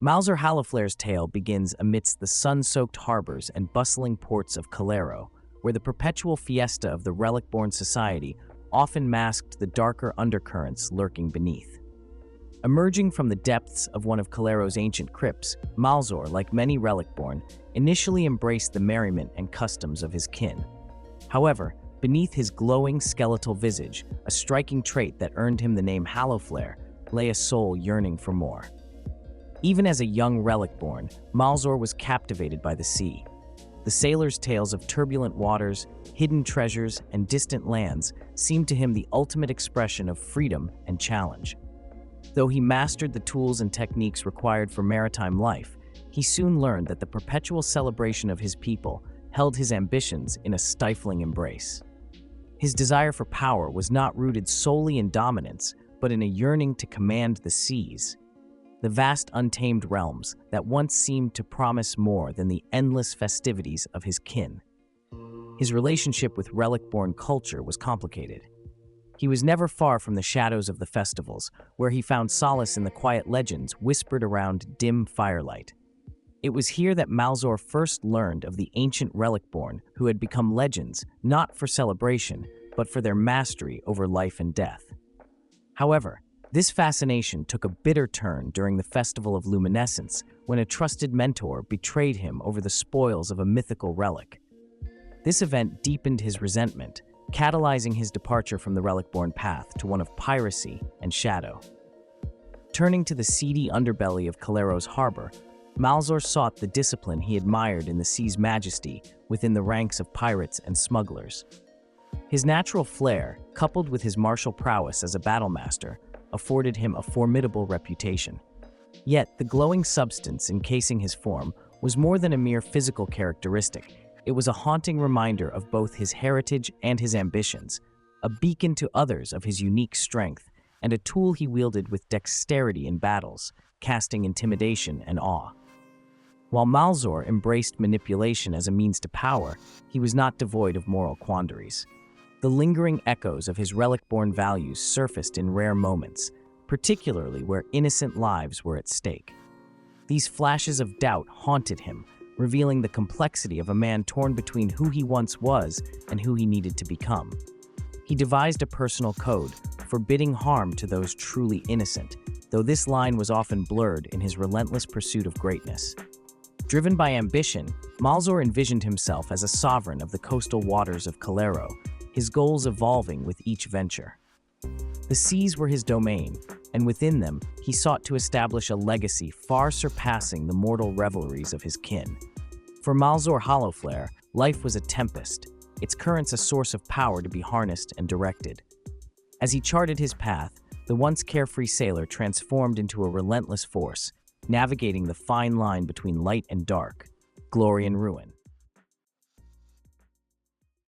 Malzor Hallowflare's tale begins amidst the sun-soaked harbors and bustling ports of Calero, where the perpetual fiesta of the Relicborn society often masked the darker undercurrents lurking beneath. Emerging from the depths of one of Calero's ancient crypts, Malzor, like many Relicborn, initially embraced the merriment and customs of his kin. However, beneath his glowing skeletal visage, a striking trait that earned him the name Hallowflare, lay a soul yearning for more. Even as a young Relicborn, Malzor was captivated by the sea. The sailors' tales of turbulent waters, hidden treasures, and distant lands seemed to him the ultimate expression of freedom and challenge. Though he mastered the tools and techniques required for maritime life, he soon learned that the perpetual celebration of his people held his ambitions in a stifling embrace. His desire for power was not rooted solely in dominance, but in a yearning to command the seas, the vast untamed realms that once seemed to promise more than the endless festivities of his kin. His relationship with Relicborn culture was complicated. He was never far from the shadows of the festivals, where he found solace in the quiet legends whispered around dim firelight. It was here that Malzor first learned of the ancient Relicborn who had become legends not for celebration, but for their mastery over life and death. However, this fascination took a bitter turn during the Festival of Luminescence, when a trusted mentor betrayed him over the spoils of a mythical relic. This event deepened his resentment, catalyzing his departure from the Relicborn path to one of piracy and shadow. Turning to the seedy underbelly of Calero's harbor, Malzor sought the discipline he admired in the sea's majesty within the ranks of pirates and smugglers. His natural flair, coupled with his martial prowess as a battlemaster, afforded him a formidable reputation. Yet, the glowing substance encasing his form was more than a mere physical characteristic. It was a haunting reminder of both his heritage and his ambitions, a beacon to others of his unique strength, and a tool he wielded with dexterity in battles, casting intimidation and awe. While Malzor embraced manipulation as a means to power, he was not devoid of moral quandaries. The lingering echoes of his Relicborn values surfaced in rare moments, particularly where innocent lives were at stake. These flashes of doubt haunted him, revealing the complexity of a man torn between who he once was and who he needed to become. He devised a personal code, forbidding harm to those truly innocent, though this line was often blurred in his relentless pursuit of greatness. Driven by ambition, Malzor envisioned himself as a sovereign of the coastal waters of Calero, his goals evolving with each venture. The seas were his domain, and within them, he sought to establish a legacy far surpassing the mortal revelries of his kin. For Malzor Hallowflare, life was a tempest, its currents a source of power to be harnessed and directed. As he charted his path, the once carefree sailor transformed into a relentless force, navigating the fine line between light and dark, glory and ruin.